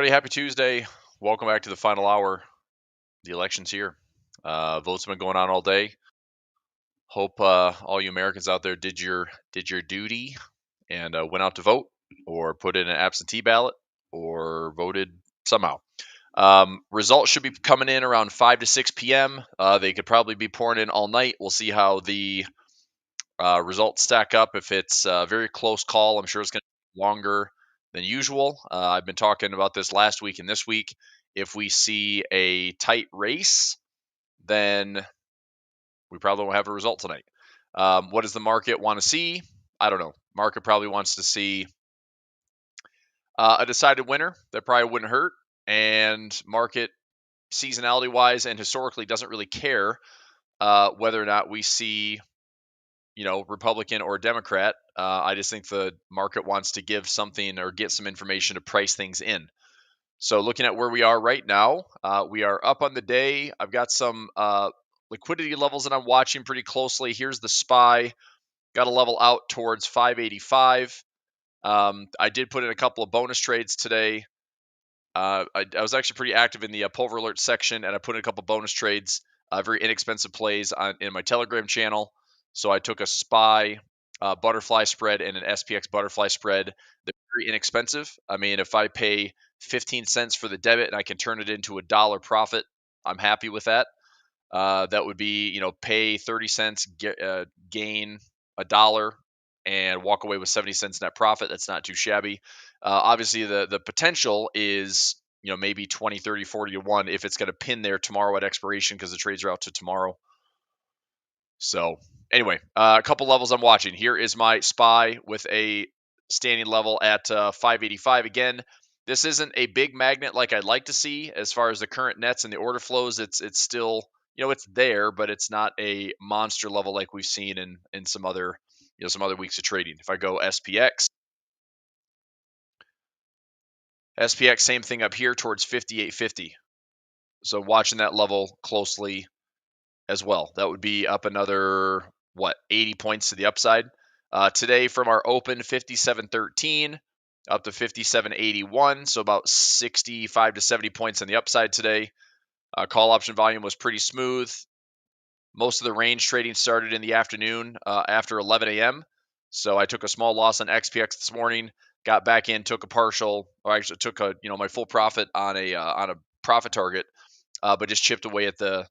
everybody. Happy Tuesday. Welcome back to the final hour. The election's here. Votes have been going on all day. Hope all you Americans out there did your duty and went out to vote, or put in an absentee ballot, or voted somehow. Results should be coming in around 5 to 6 p.m. They could probably be pouring in all night. We'll see how the results stack up. If it's a very close call, I'm sure it's going to be longer than usual. I've been talking about this last week and this week. If we see a tight race, then we probably won't have a result tonight. What does the market want to see? I don't know. Market probably wants to see a decided winner. That probably wouldn't hurt. And market, seasonality wise and historically, doesn't really care whether or not we see Republican or Democrat. I just think the market wants to give something or get some information to price things in. So looking at where we are right now, we are up on the day. I've got some liquidity levels that I'm watching pretty closely. Here's the SPY. Got a level out towards 585. I did put in a couple of bonus trades today. I was actually pretty active in the Pulver alert section, and I put in a couple bonus trades, very inexpensive plays in my Telegram channel. So I took a SPY butterfly spread and an SPX butterfly spread. They're very inexpensive. I mean, if I pay 15 cents for the debit and I can turn it into $1 profit, I'm happy with that. That would be, pay 30 cents, gain $1, and walk away with 70 cents net profit. That's not too shabby. Obviously, the potential is, maybe 20, 30, 40 to 1 if it's going to pin there tomorrow at expiration, because the trades are out to tomorrow. So anyway, a couple levels I'm watching. Here is my SPY with a standing level at 585. Again, this isn't a big magnet like I'd like to see as far as the current nets and the order flows. It's still, it's there, but it's not a monster level like we've seen in some other weeks of trading. If I go SPX, same thing up here towards 58.50. So watching that level closely as well. That would be up another 80 points to the upside. Today from our open, 57.13 up to 57.81, so about 65 to 70 points on the upside today. Call option volume was pretty smooth. Most of the range trading started in the afternoon after 11 a.m. So I took a small loss on XPX this morning, got back in, took a partial, or actually took my full profit on a profit target, but just chipped away at the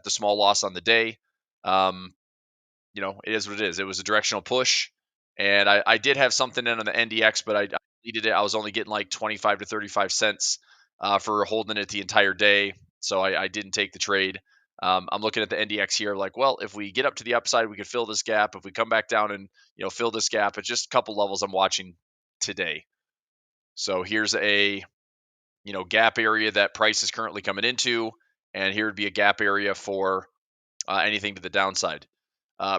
small loss on the day. It is what it is. It was a directional push, and I did have something in on the NDX, but I deleted it. I was only getting like 25 to 35 cents for holding it the entire day, so I didn't take the trade. I'm looking at the NDX here, like, well, if we get up to the upside, we could fill this gap. If we come back down and fill this gap, it's just a couple levels I'm watching today. So here's a gap area that price is currently coming into, and here would be a gap area for anything to the downside.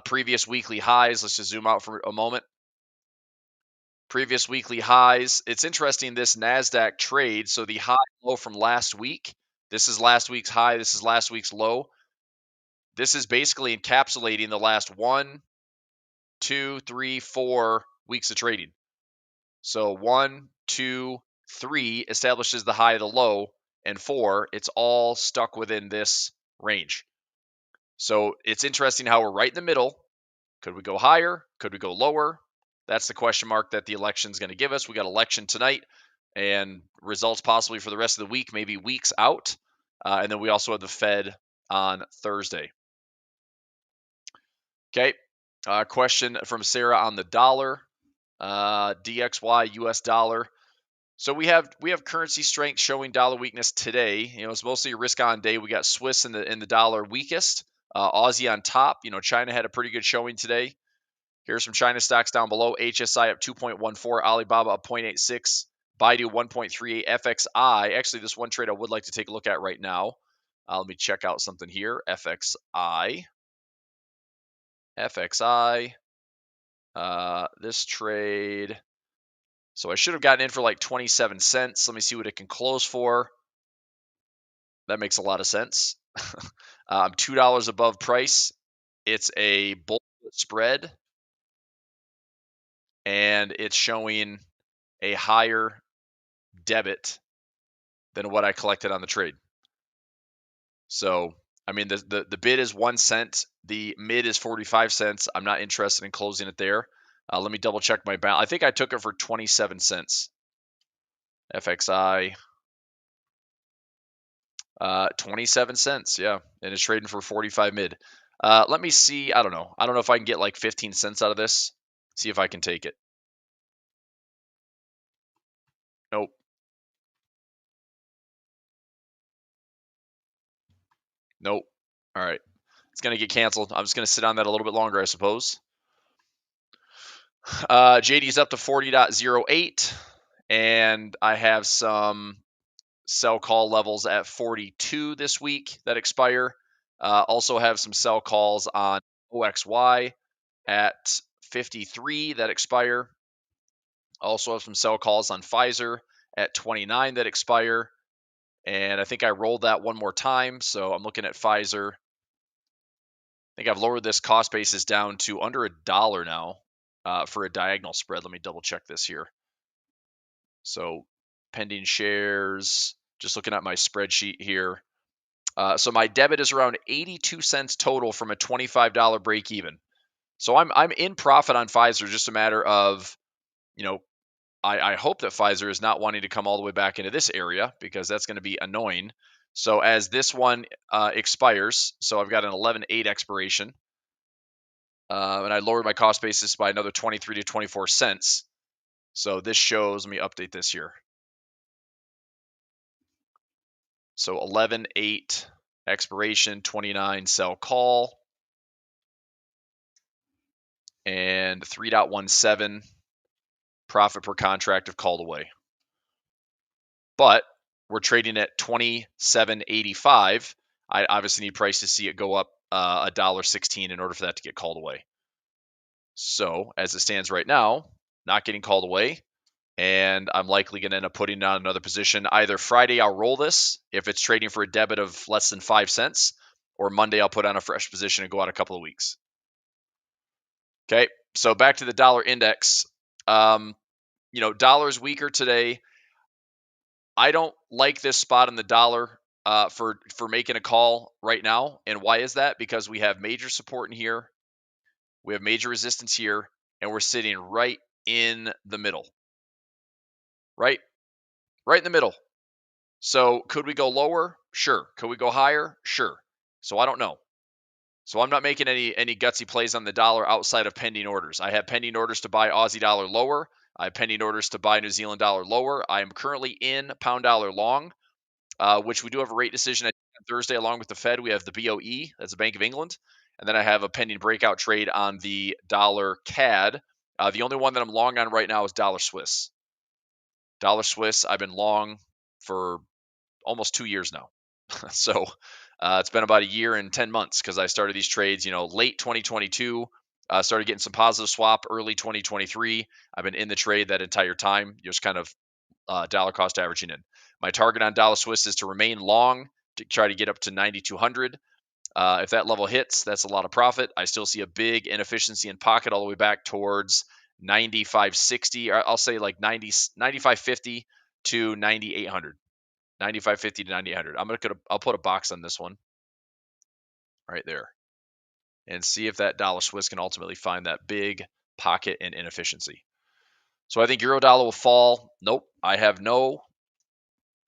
Previous weekly highs, let's just zoom out for a moment. Previous weekly highs, it's interesting, this NASDAQ trade, so the high low from last week, this is last week's high, this is last week's low. This is basically encapsulating the last 1, 2, 3, 4 weeks of trading. So 1, 2, 3 establishes the high, the low, and 4, it's all stuck within this range. So it's interesting how we're right in the middle. Could we go higher? Could we go lower? That's the question mark that the election is going to give us. We got election tonight, and results possibly for the rest of the week, maybe weeks out. And then we also have the Fed on Thursday. Okay. Question from Sarah on the dollar, DXY US dollar. So we have currency strength showing dollar weakness today. It's mostly a risk on day. We got Swiss in the dollar weakest, Aussie on top. China had a pretty good showing today. Here's some China stocks down below. HSI up 2.14, Alibaba up 0.86, Baidu 1.38, FXI. Actually, this one trade I would like to take a look at right now. Let me check out something here. FXI. This trade. So I should have gotten in for like 27 cents. Let me see what it can close for. That makes a lot of sense. I'm $2 above price. It's a bull spread, and it's showing a higher debit than what I collected on the trade. So, I mean, the bid is 1 cent. The mid is 45 cents. I'm not interested in closing it there. Let me double check my balance. I think I took it for 27 cents. FXI, 27 cents. Yeah. And it's trading for 45 mid. Let me see. I don't know. I don't know if I can get like 15 cents out of this. See if I can take it. Nope. Nope. All right. It's going to get canceled. I'm just going to sit on that a little bit longer, I suppose. JD's up to 40.08, and I have some sell call levels at 42 this week that expire. Also have some sell calls on OXY at 53 that expire. Also have some sell calls on Pfizer at 29 that expire. And I think I rolled that one more time. So I'm looking at Pfizer. I think I've lowered this cost basis down to under $1 now for a diagonal spread. Let me double check this here. So pending shares, just looking at my spreadsheet here. So my debit is around 82 cents total from a $25 break even. So I'm in profit on Pfizer. Just a matter of, I hope that Pfizer is not wanting to come all the way back into this area because that's going to be annoying. So as this one expires, so I've got an 11/8 expiration, and I lowered my cost basis by another 23 to 24 cents. So this shows, let me update this here. So 11/8 expiration, 29 sell call, and 3.17 profit per contract if called away. But we're trading at 27.85. I obviously need price to see it go up $1.16 in order for that to get called away. So as it stands right now, not getting called away, and I'm likely going to end up putting on another position. Either Friday I'll roll this if it's trading for a debit of less than 5 cents, or Monday I'll put on a fresh position and go out a couple of weeks. Okay, so back to the dollar index. Dollar's weaker today. I don't like this spot in the dollar for making a call right now. And why is that? Because we have major support in here, we have major resistance here, and we're sitting right in the middle. Right in the middle. So could we go lower? Sure. Could we go higher? Sure. So I don't know. So I'm not making any gutsy plays on the dollar outside of pending orders. I have pending orders to buy Aussie dollar lower. I have pending orders to buy New Zealand dollar lower. I am currently in pound dollar long, which we do have a rate decision on Thursday along with the Fed. We have the BOE, that's the Bank of England. And then I have a pending breakout trade on the dollar CAD. The only one that I'm long on right now is dollar Swiss. Dollar Swiss, I've been long for almost 2 years now. So it's been about a year and 10 months because I started these trades, late 2022. Started getting some positive swap early 2023. I've been in the trade that entire time, just kind of dollar cost averaging in. My target on dollar Swiss is to remain long to try to get up to 9,200. If that level hits, that's a lot of profit. I still see a big inefficiency in pocket all the way back towards 95.60. I'll say like 95.50 to 9,800. 95.50 to 9,800. I'll put a box on this one right there and see if that dollar Swiss can ultimately find that big pocket and inefficiency. So I think euro dollar will fall. Nope, I have no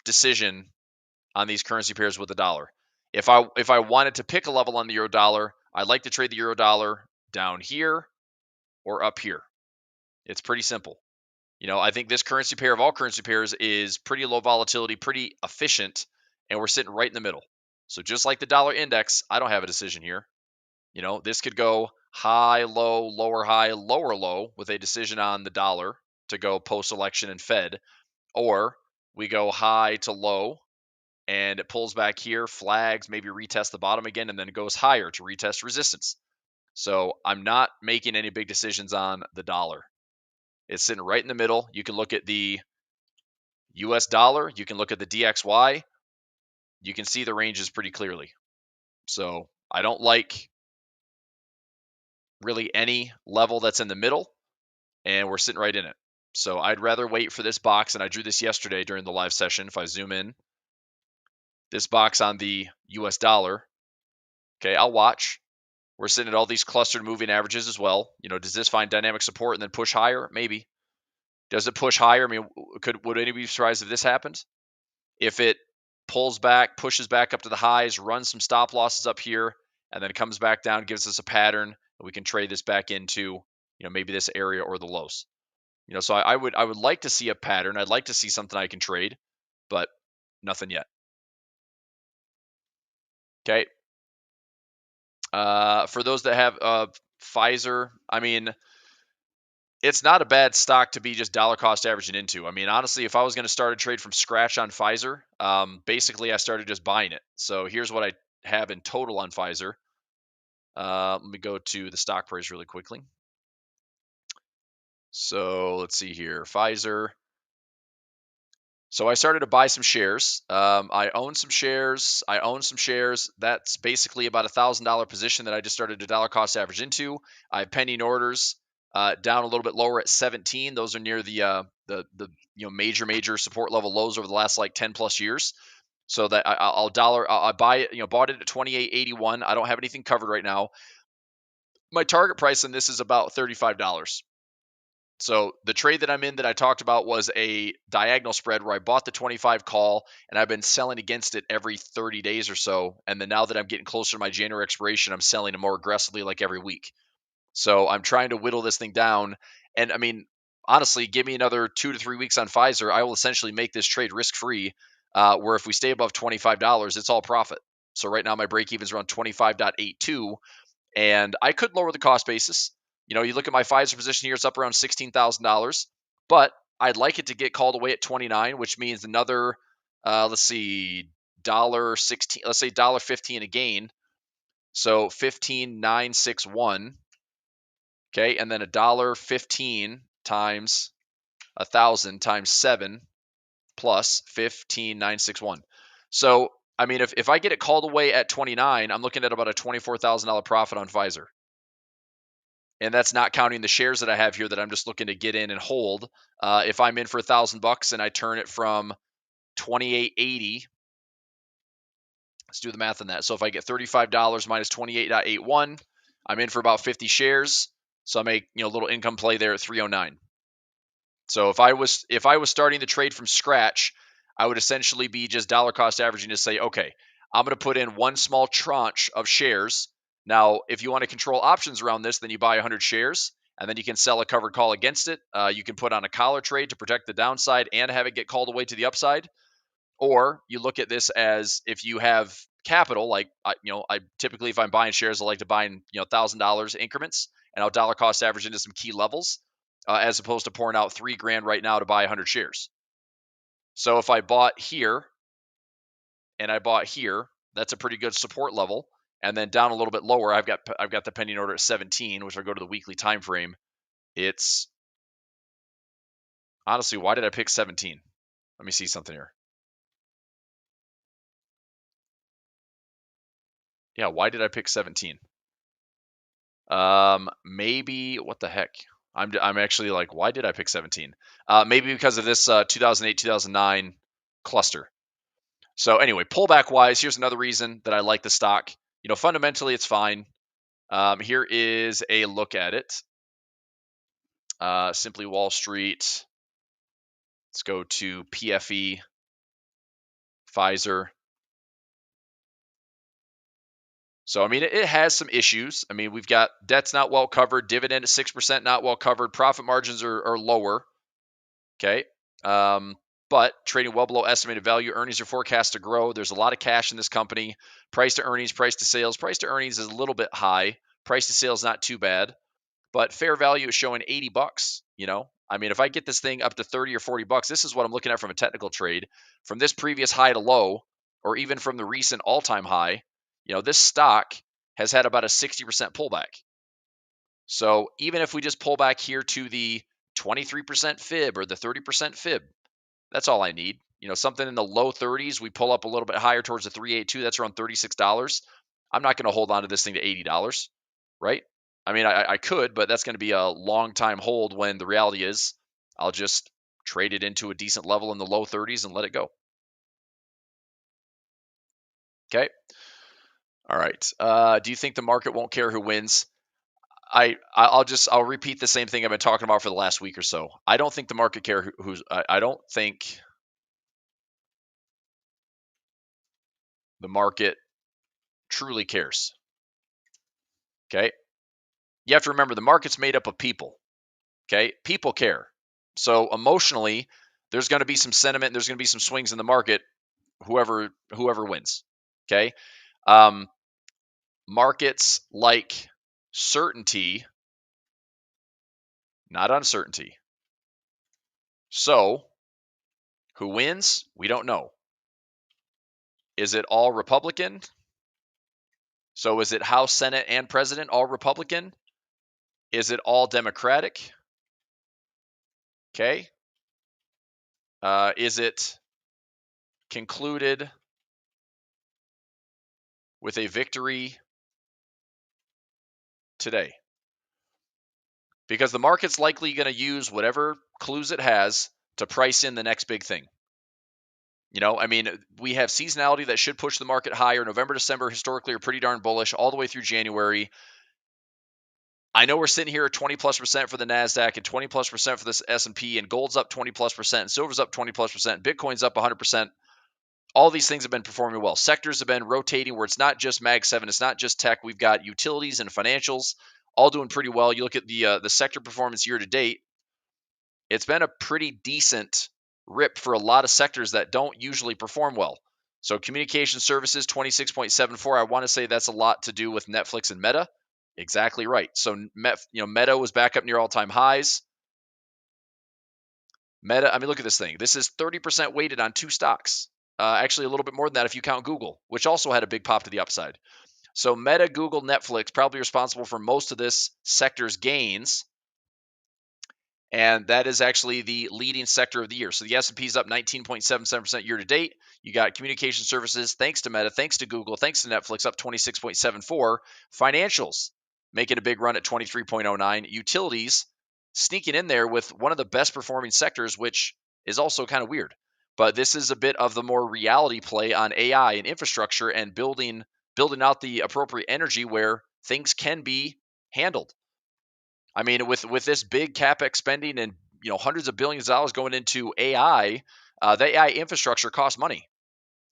decision on these currency pairs with the dollar. If I wanted to pick a level on the euro dollar, I'd like to trade the euro dollar down here or up here. It's pretty simple. I think this currency pair of all currency pairs is pretty low volatility, pretty efficient, and we're sitting right in the middle. So just like the dollar index, I don't have a decision here. This could go high, low, lower, high, lower, low with a decision on the dollar to go post-election and Fed, or we go high to low and it pulls back here, flags, maybe retest the bottom again, and then it goes higher to retest resistance. So I'm not making any big decisions on the dollar. It's sitting right in the middle. You can look at the US dollar. You can look at the DXY. You can see the ranges pretty clearly. So I don't like really any level that's in the middle, and we're sitting right in it. So I'd rather wait for this box, and I drew this yesterday during the live session. If I zoom in, this box on the US dollar. Okay, I'll watch. We're sitting at all these clustered moving averages as well. Does this find dynamic support and then push higher? Maybe. Does it push higher? I mean, would anybody be surprised if this happens? If it pulls back, pushes back up to the highs, runs some stop losses up here, and then it comes back down, gives us a pattern, we can trade this back into, maybe this area or the lows. So I would like to see a pattern. I'd like to see something I can trade, but nothing yet. Okay. For those that have Pfizer, I mean, it's not a bad stock to be just dollar cost averaging into. I mean, honestly, if I was going to start a trade from scratch on Pfizer, basically I started just buying it. So here's what I have in total on Pfizer. Let me go to the stock price really quickly. So let's see here, Pfizer. So I started to buy some shares. I own some shares. That's basically about $1,000 position that I just started to dollar cost average into. I have pending orders down a little bit lower at 17. Those are near the major support level lows over the last like 10 plus years. So that I buy it. Bought it at 28.81. I don't have anything covered right now. My target price on this is about $35. So the trade that I'm in that I talked about was a diagonal spread where I bought the 25 call and I've been selling against it every 30 days or so. And then now that I'm getting closer to my January expiration, I'm selling it more aggressively like every week. So I'm trying to whittle this thing down. And I mean, honestly, give me another 2 to 3 weeks on Pfizer. I will essentially make this trade risk free, where if we stay above $25, it's all profit. So right now my break even is around 25.82. And I could lower the cost basis. You look at my Pfizer position here, it's up around $16,000, but I'd like it to get called away at 29, which means another, let's see, $1.16, let's say $1.15 a gain. So 15,961. Okay. And then $1.15 times 1,000 times 7 plus 15,961. So, I mean, if I get it called away at 29, I'm looking at about a $24,000 profit on Pfizer. And that's not counting the shares that I have here that I'm just looking to get in and hold. If I'm in for $1,000 and I turn it from 28.80, let's do the math on that. So if I get $35 minus 28.81, I'm in for about 50 shares. So I make a little income play there at 309. So if I was starting the trade from scratch, I would essentially be just dollar cost averaging to say, okay, I'm going to put in one small tranche of shares. Now, if you want to control options around this, then you buy 100 shares, and then you can sell a covered call against it. You can put on a collar trade to protect the downside and have it get called away to the upside. Or you look at this as if you have capital, like I typically, if I'm buying shares, I like to buy in $1,000 increments, and I'll dollar cost average into some key levels, as opposed to pouring out $3,000 right now to buy 100 shares. So if I bought here and I bought here, that's a pretty good support level. And then down a little bit lower, I've got the pending order at 17, which I go to the weekly time frame. It's honestly, why did I pick 17? Let me see something here. Yeah, why did I pick 17? Maybe what the heck? I'm actually like, why did I pick 17? Maybe because of this 2008 2009 cluster. So anyway, pullback wise, here's another reason that I like the stock. Fundamentally, it's fine. Here is a look at it. Simply Wall Street. Let's go to PFE, Pfizer. So, I mean, it has some issues. I mean, we've got debt's not well covered, dividend at 6% not well covered, profit margins are lower. Okay. But trading well below estimated value, earnings are forecast to grow. There's a lot of cash in this company. Price to earnings, price to sales. Price to earnings is a little bit high. Price to sales not too bad. But fair value is showing $80. I mean, if I get this thing up to 30 or $40, this is what I'm looking at from a technical trade. From this previous high to low, or even from the recent all-time high, this stock has had about a 60% pullback. So even if we just pull back here to the 23% fib or the 30% fib, that's all I need. Something in the low 30s, we pull up a little bit higher towards the 382, that's around $36. I'm not going to hold on to this thing to $80, right? I mean, I could, but that's going to be a long time hold when the reality is I'll just trade it into a decent level in the low 30s and let it go. Okay. All right. Do you think the market won't care who wins? I'll repeat the same thing I've been talking about for the last week or so. I don't think the market who's. I don't think the market truly cares. Okay. You have to remember the market's made up of people. Okay. People care. So emotionally, there's going to be some sentiment. There's going to be some swings in the market. Whoever wins. Okay. Um, Markets like certainty, not uncertainty. So who wins? We don't know. Is it all Republican? So is it House, Senate, and President all Republican? Is it all Democratic? Okay. Is it concluded with a victory today? Because the market's likely going to use whatever clues it has to price in the next big thing. I mean, we have seasonality that should push the market higher. November, December historically are pretty darn bullish all the way through January. I know we're sitting here at 20+% for the NASDAQ and 20+% for this S&P, and gold's up 20+%, and silver's up 20+%, Bitcoin's up 100%. All these things have been performing well. Sectors have been rotating where it's not just Mag 7, it's not just tech. We've got utilities and financials all doing pretty well. You look at the sector performance year to date, it's been a pretty decent rip for a lot of sectors that don't usually perform well. So communication services, 26.74. I want to say that's a lot to do with Netflix and Meta. Exactly right. So Meta was back up near all-time highs. Meta, I mean, look at this thing. This is 30% weighted on two stocks. Actually, a little bit more than that if you count Google, which also had a big pop to the upside. So Meta, Google, Netflix probably responsible for most of this sector's gains. And that is actually the leading sector of the year. So the S&P is up 19.77% year to date. You got communication services, thanks to Meta, thanks to Google, thanks to Netflix, up 26.74. Financials making a big run at 23.09. Utilities sneaking in there with one of the best performing sectors, which is also kind of weird. But this is a bit of the more reality play on AI and infrastructure and building out the appropriate energy where things can be handled. I mean, with this big capex spending and hundreds of billions of dollars going into AI, the AI infrastructure costs money,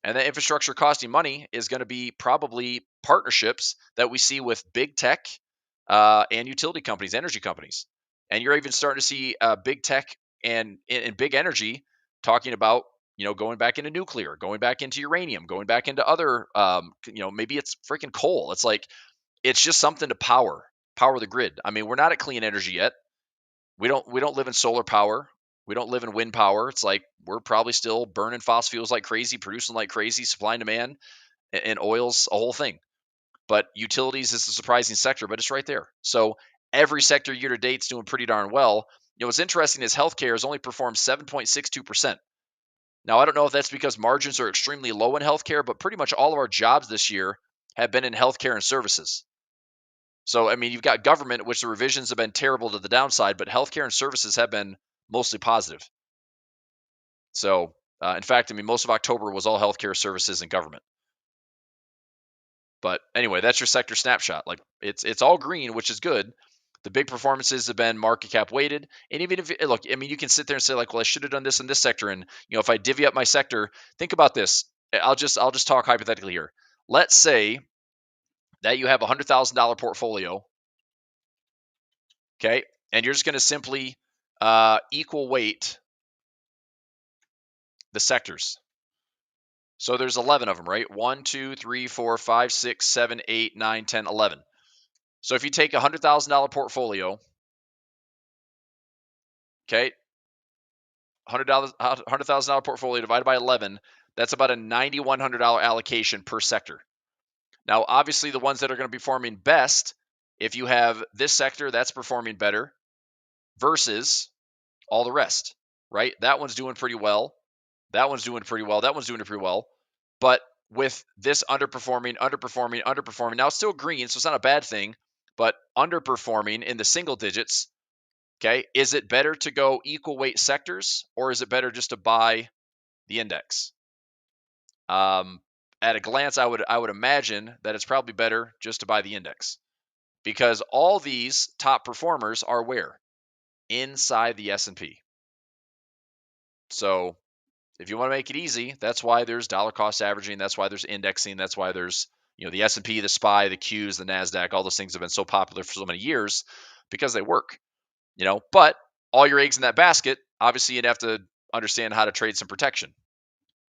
and that infrastructure costing money is going to be probably partnerships that we see with big tech and utility companies, energy companies, and you're even starting to see big tech and big energy talking about going back into nuclear, going back into uranium, going back into other maybe it's freaking coal. It's like it's just something to power the grid. I mean, we're not at clean energy yet. We don't live in solar power. We don't live in wind power. It's like we're probably still burning fossil fuels like crazy, producing like crazy, supply and demand, and oil's a whole thing. But utilities is a surprising sector, but it's right there. So every sector year to date is doing pretty darn well. What's interesting is healthcare has only performed 7.62%. Now, I don't know if that's because margins are extremely low in healthcare, but pretty much all of our jobs this year have been in healthcare and services. So, I mean, you've got government, which the revisions have been terrible to the downside, but healthcare and services have been mostly positive. So, in fact, I mean, most of October was all healthcare services and government. But anyway, that's your sector snapshot. Like it's all green, which is good. The big performances have been market cap weighted. And even if look, I mean, you can sit there and say like, well, I should have done this in this sector. And if I divvy up my sector, think about this. I'll just talk hypothetically here. Let's say that you have a $100,000 portfolio. Okay. And you're just going to simply equal weight the sectors. So there's 11 of them, right? 1, 2, 3, 4, 5, 6, 7, 8, 9, 10, 11. So if you take a $100,000 portfolio, okay, $100,000 portfolio divided by 11, that's about a $9,100 allocation per sector. Now, obviously, the ones that are going to be performing best, if you have this sector that's performing better versus all the rest, right? That one's doing pretty well. That one's doing pretty well. That one's doing pretty well. But with this underperforming, now it's still green, so it's not a bad thing, but underperforming in the single digits, okay, is it better to go equal weight sectors or is it better just to buy the index? at a glance, I would imagine that it's probably better just to buy the index because all these top performers are where? Inside the S&P. So if you want to make it easy, that's why there's dollar cost averaging. That's why there's indexing. That's why there's, the S&P, the SPY, the Qs, the NASDAQ, all those things have been so popular for so many years because they work, but all your eggs in that basket, obviously you'd have to understand how to trade some protection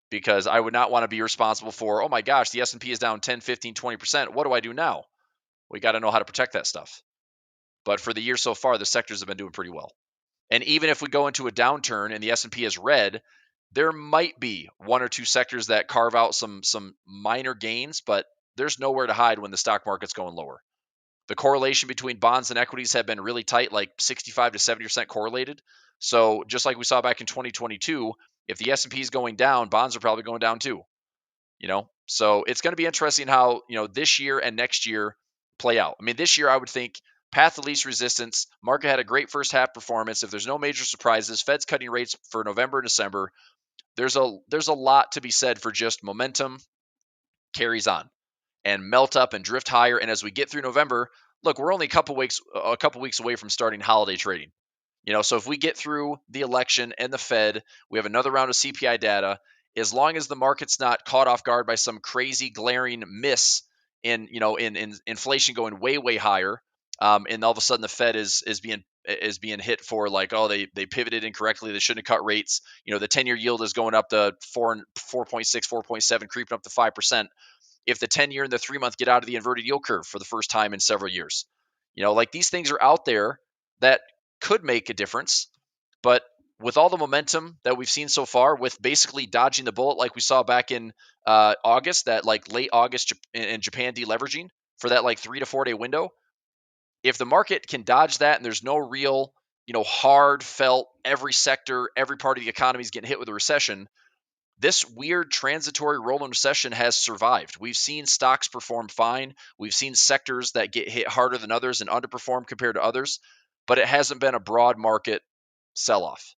because I would not want to be responsible for, oh my gosh, the S&P is down 10, 15, 20%. What do I do now? We got to know how to protect that stuff. But for the year so far, the sectors have been doing pretty well. And even if we go into a downturn and the S&P is red, there might be one or two sectors that carve out some minor gains, but there's nowhere to hide when the stock market's going lower. The correlation between bonds and equities have been really tight, like 65 to 70% correlated. So just like we saw back in 2022, if the S&P is going down, bonds are probably going down too. So it's going to be interesting how, this year and next year play out. I mean, this year I would think path of least resistance. Market had a great first half performance. If there's no major surprises, Fed's cutting rates for November and December. There's a lot to be said for just momentum carries on and melt up and drift higher. And as we get through November, look, we're only a couple weeks away from starting holiday trading. So if we get through the election and the Fed, we have another round of CPI data. As long as the market's not caught off guard by some crazy glaring miss in inflation going way higher, and all of a sudden the Fed is being hit for like, oh, they pivoted incorrectly, they shouldn't have cut rates. The 10-year yield is going up to 4.6, 4.7, creeping up to 5%. If the 10-year and the 3-month get out of the inverted yield curve for the first time in several years, like these things are out there that could make a difference. But with all the momentum that we've seen so far, with basically dodging the bullet like we saw back in August, that like late August in Japan deleveraging for that like 3 to 4 day window, if the market can dodge that and there's no real, hard felt every sector, every part of the economy is getting hit with a recession, this weird transitory rolling recession has survived. We've seen stocks perform fine. We've seen sectors that get hit harder than others and underperform compared to others, but it hasn't been a broad market sell-off,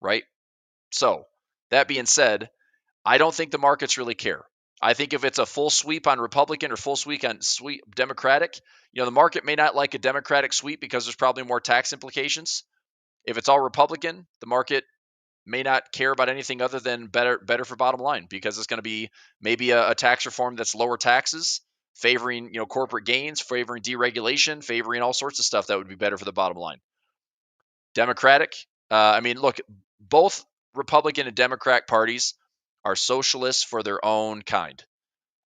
right? So that being said, I don't think the markets really care. I think if it's a full sweep on Republican or full sweep on Democratic, the market may not like a Democratic sweep because there's probably more tax implications. If it's all Republican, the market may not care about anything other than better for bottom line because it's going to be maybe a tax reform that's lower taxes, favoring corporate gains, favoring deregulation, favoring all sorts of stuff that would be better for the bottom line. Democratic, look, both Republican and Democrat parties are socialists for their own kind.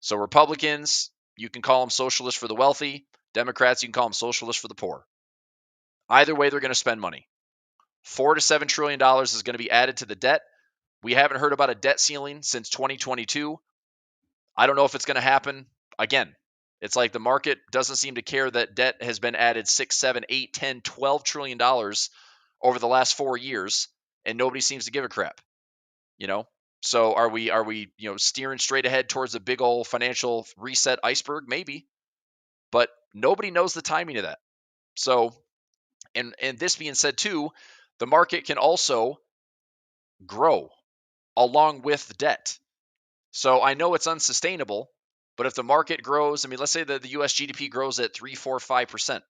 So Republicans, you can call them socialists for the wealthy. Democrats, you can call them socialists for the poor. Either way, they're going to spend money. $4 to $7 trillion is going to be added to the debt. We haven't heard about a debt ceiling since 2022. I don't know if it's going to happen again. It's like the market doesn't seem to care that debt has been added 6, 7, 8, 10, 12 trillion dollars over the last 4 years, and nobody seems to give a crap. So are we steering straight ahead towards a big old financial reset iceberg? Maybe, but nobody knows the timing of that. So, and this being said too, the market can also grow along with debt. So I know it's unsustainable, but if the market grows, let's say that the US GDP grows at 3, 4, 5%.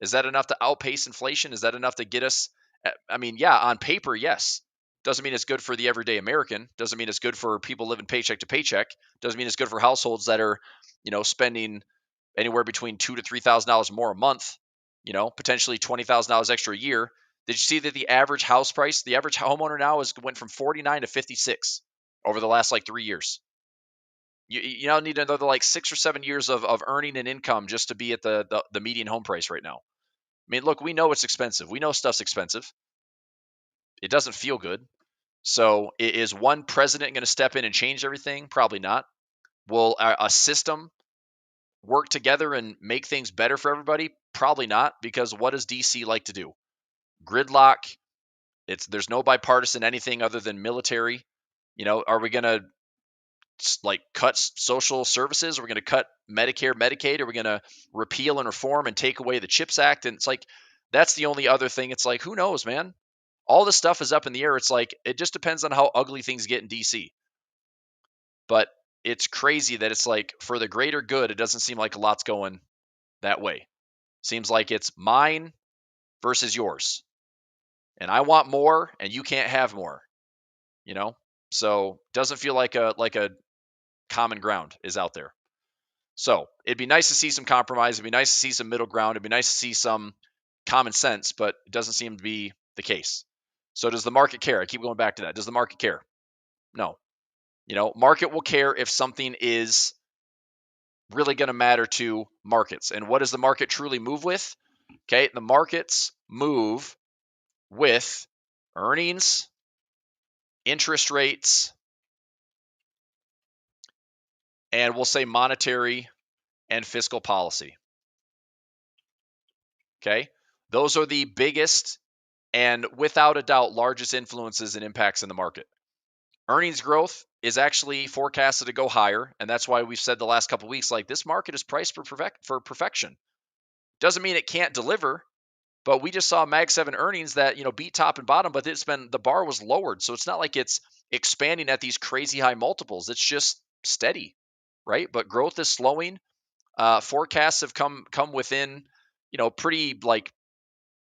Is that enough to outpace inflation? Is that enough to get us? On paper, yes. Doesn't mean it's good for the everyday American. Doesn't mean it's good for people living paycheck to paycheck. Doesn't mean it's good for households that are, spending anywhere between $2,000 to $3,000 more a month. Potentially $20,000 extra a year. Did you see that the average house price, the average homeowner now went from 49 to 56 over the last 3 years? You now need another 6 or 7 years of earning and income just to be at the median home price right now. Look, we know it's expensive. We know stuff's expensive. It doesn't feel good. So is one president going to step in and change everything? Probably not. Will a system work together and make things better for everybody? Probably not, because what does DC like to do? Gridlock. There's no bipartisan anything other than military. Are we going to cut social services? Are we going to cut Medicare, Medicaid? Are we going to repeal and reform and take away the CHIPS Act? And it's that's the only other thing. It's who knows, man? All this stuff is up in the air. It's it just depends on how ugly things get in DC. But it's crazy that it's like for the greater good, it doesn't seem like a lot's going that way. Seems like it's mine versus yours. And I want more and you can't have more, you know? So doesn't feel like a common ground is out there. So it'd be nice to see some compromise. It'd be nice to see some middle ground. It'd be nice to see some common sense, but it doesn't seem to be the case. So does the market care? I keep going back to that. Does the market care? No. Market will care if something is really going to matter to markets. And what does the market truly move with? Okay, the markets move with earnings, interest rates, and we'll say monetary and fiscal policy. Okay, those are the biggest and without a doubt largest influences and impacts in the market. Earnings growth is actually forecasted to go higher, and that's why we've said the last couple of weeks, like this market is priced for perfection. Doesn't mean it can't deliver, but we just saw Mag 7 earnings that beat top and bottom, but the bar was lowered, so it's not like it's expanding at these crazy high multiples. It's just steady, right? But growth is slowing. Forecasts have come within pretty like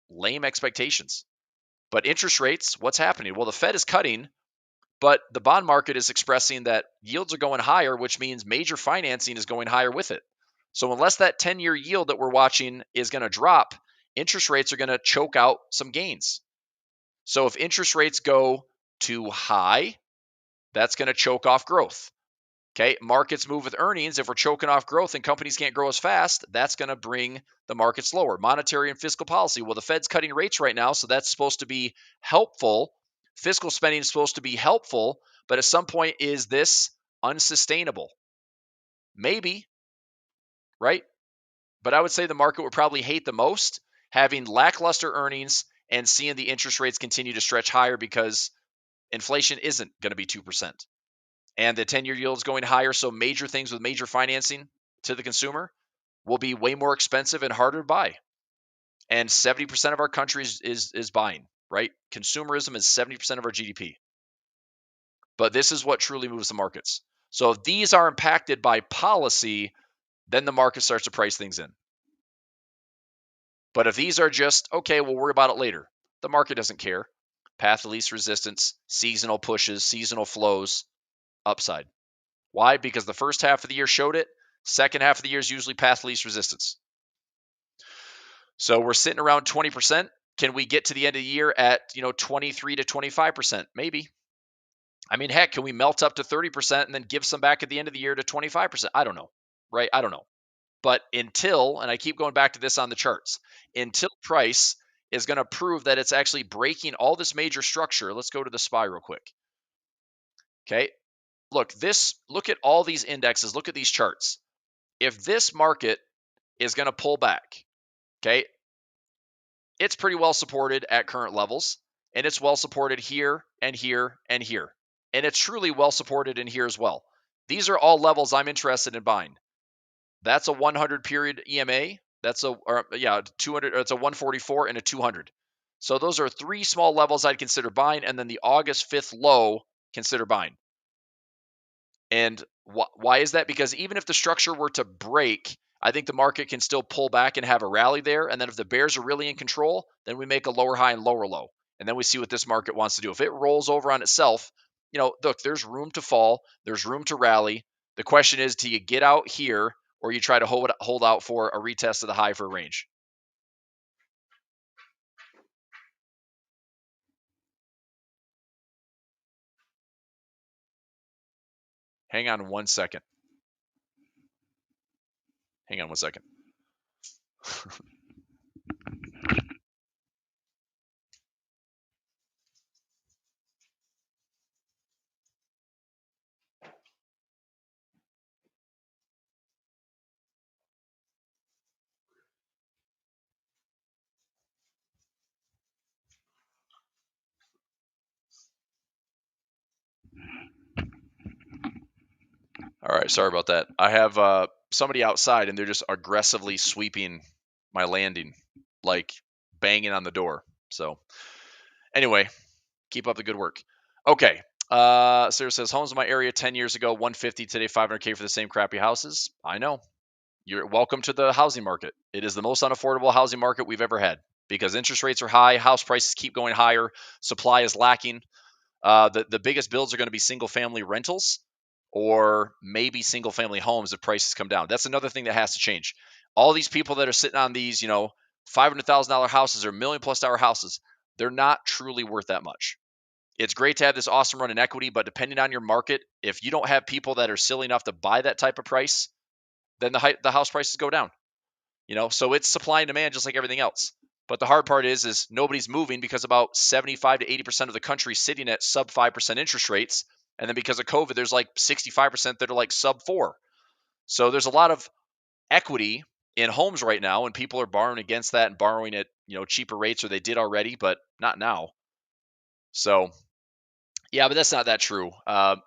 lame expectations. But interest rates, what's happening? Well, the Fed is cutting, but the bond market is expressing that yields are going higher, which means major financing is going higher with it. So unless that 10-year yield that we're watching is going to drop, interest rates are going to choke out some gains. So if interest rates go too high, that's going to choke off growth. Okay, markets move with earnings. If we're choking off growth and companies can't grow as fast, that's going to bring the markets lower. Monetary and fiscal policy. Well, the Fed's cutting rates right now, so that's supposed to be helpful. Fiscal spending is supposed to be helpful, but at some point, is this unsustainable? Maybe, right? But I would say the market would probably hate the most having lackluster earnings and seeing the interest rates continue to stretch higher because inflation isn't going to be 2%. And the 10-year yield is going higher, so major things with major financing to the consumer will be way more expensive and harder to buy. And 70% of our country is buying, right? Consumerism is 70% of our GDP. But this is what truly moves the markets. So if these are impacted by policy, then the market starts to price things in. But if these are just, okay, we'll worry about it later, the market doesn't care. Path of least resistance, seasonal pushes, seasonal flows, upside. Why? Because the first half of the year showed it. Second half of the year is usually path of least resistance. So we're sitting around 20%. Can we get to the end of the year at 23 to 25%? Maybe. I mean, heck, can we melt up to 30% and then give some back at the end of the year to 25%? I don't know, right? I don't know. But until, and I keep going back to this on the charts, until price is going to prove that it's actually breaking all this major structure. Let's go to the SPY real quick. Okay. Look at all these indexes. Look at these charts. If this market is going to pull back, okay, it's pretty well supported at current levels, and it's well supported here and here and here. And it's truly well supported in here as well. These are all levels I'm interested in buying. That's a 100 period EMA. That's 200. It's a 144 and a 200. So those are three small levels I'd consider buying, and then the August 5th low, consider buying. And why is that? Because even if the structure were to break, I think the market can still pull back and have a rally there. And then if the bears are really in control, then we make a lower high and lower low. And then we see what this market wants to do. If it rolls over on itself, look, there's room to fall. There's room to rally. The question is, do you get out here or you try to hold out for a retest of the high for a range? Hang on one second. Hang on one second. All right, sorry about that. I have somebody outside and they're just aggressively sweeping my landing, like banging on the door. So anyway, keep up the good work. Okay, Sarah says, homes in my area 10 years ago, 150 today, 500K for the same crappy houses. I know. You're welcome to the housing market. It is the most unaffordable housing market we've ever had because interest rates are high, house prices keep going higher, supply is lacking. The biggest builds are going to be single family rentals or maybe single family homes if prices come down. That's another thing that has to change. All these people that are sitting on these, $500,000 houses or $1 million+ houses, they're not truly worth that much. It's great to have this awesome run in equity, but depending on your market, if you don't have people that are silly enough to buy that type of price, then the house prices go down. So it's supply and demand just like everything else. But the hard part is nobody's moving because about 75 to 80% of the country is sitting at sub 5% interest rates. And then because of COVID, there's like 65% that are like sub 4. So there's a lot of equity in homes right now, and people are borrowing against that and borrowing at cheaper rates, or they did already, but not now. So yeah, but that's not that true.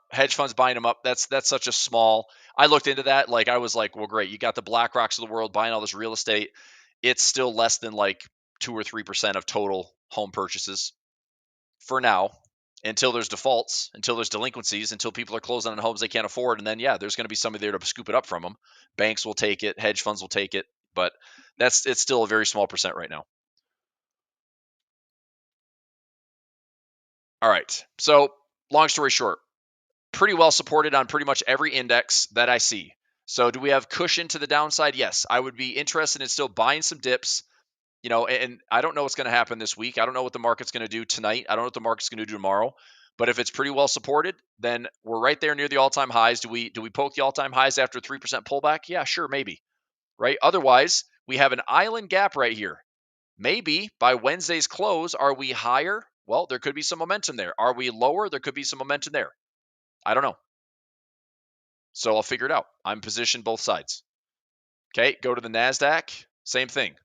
Hedge funds buying them up. That's such a small. I looked into that. Like I was like, well, great. You got the BlackRocks of the world buying all this real estate. It's still less than like 2 or 3% of total home purchases for now, until there's defaults, until there's delinquencies, until people are closing on homes they can't afford, and then yeah, there's going to be somebody there to scoop it up from them. Banks will take it. Hedge funds will take it, but it's still a very small percent right now. All right. So long story short, pretty well supported on pretty much every index that I see. So do we have cushion to the downside? Yes. I would be interested in still buying some dips, and I don't know what's going to happen this week. I don't know what the market's going to do tonight. I don't know what the market's going to do tomorrow. But if it's pretty well supported, then we're right there near the all-time highs. Do we poke the all-time highs after a 3% pullback? Yeah, sure, maybe. Right? Otherwise, we have an island gap right here. Maybe by Wednesday's close, are we higher? Well, there could be some momentum there. Are we lower? There could be some momentum there. I don't know. So I'll figure it out. I'm positioned both sides. Okay, go to the NASDAQ. Same thing.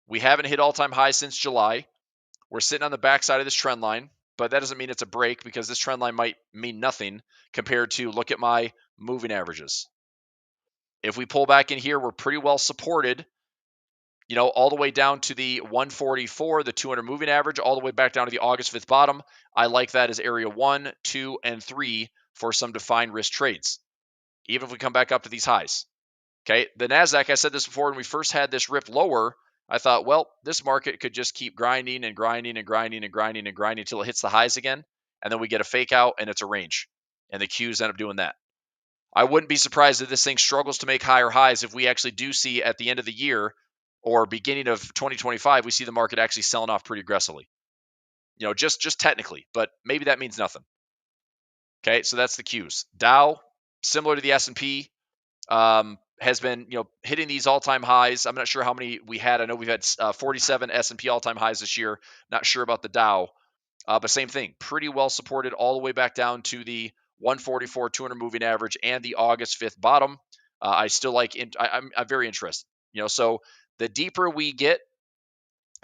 We haven't hit all-time highs since July. We're sitting on the backside of this trend line, but that doesn't mean it's a break because this trend line might mean nothing compared to, look at my moving averages. If we pull back in here, we're pretty well supported, all the way down to the 144, the 200 moving average, all the way back down to the August 5th bottom. I like that as area 1, 2, and 3 for some defined risk trades, even if we come back up to these highs. Okay, the NASDAQ, I said this before, when we first had this rip lower, I thought, well, this market could just keep grinding and grinding and grinding and grinding and grinding until it hits the highs again, and then we get a fake out and it's a range, and the Qs end up doing that. I wouldn't be surprised if this thing struggles to make higher highs if we actually do see at the end of the year or beginning of 2025, we see the market actually selling off pretty aggressively. Just technically, but maybe that means nothing. Okay, so that's the Qs. Dow, similar to the S&P, has been hitting these all-time highs. I'm not sure how many we had. I know we've had 47 S&P all-time highs this year. Not sure about the Dow, but same thing. Pretty well supported all the way back down to the 144 200 moving average and the August 5th bottom. I still like. I'm very interested. So the deeper we get,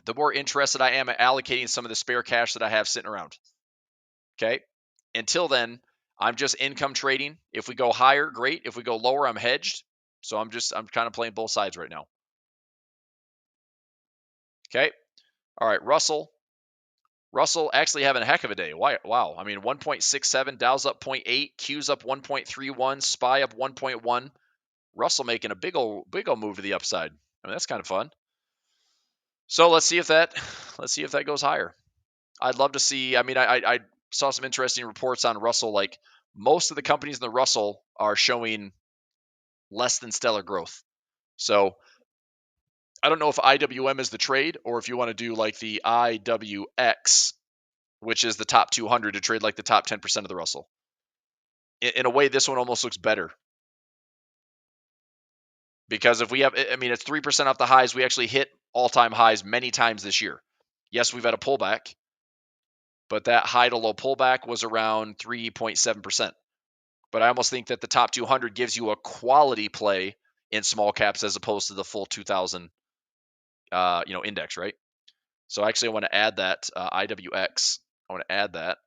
the more interested I am at allocating some of the spare cash that I have sitting around. Okay. Until then, I'm just income trading. If we go higher, great. If we go lower, I'm hedged. So I'm kind of playing both sides right now. Okay. All right. Russell actually having a heck of a day. Wow. I mean, 1.67, Dow's up 0.8, Q's up 1.31, SPY up 1.1. Russell making a big old move to the upside. I mean, that's kind of fun. So let's see if that goes higher. I'd love to see. I mean, I saw some interesting reports on Russell. Like most of the companies in the Russell are showing less than stellar growth. So I don't know if IWM is the trade or if you want to do like the IWX, which is the top 200 to trade like the top 10% of the Russell. In a way, this one almost looks better. Because if we have, I mean, it's 3% off the highs. We actually hit all-time highs many times this year. Yes, we've had a pullback, but that high to low pullback was around 3.7%. But I almost think that the top 200 gives you a quality play in small caps as opposed to the full 2000, index, right? So actually, I want to add that IWX. I want to add that.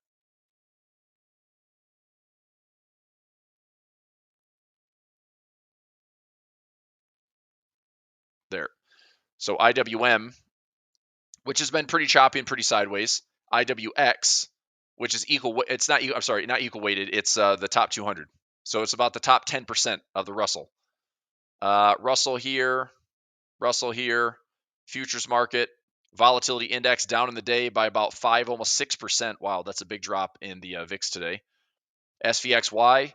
There. So IWM, which has been pretty choppy and pretty sideways. IWX which is equal. It's not. I'm sorry, not equal weighted. It's the top 200. So it's about the top 10% of the Russell. Russell here, Russell here. Futures market volatility index down in the day by about 5, almost 6%. Wow, that's a big drop in the VIX today. SVXY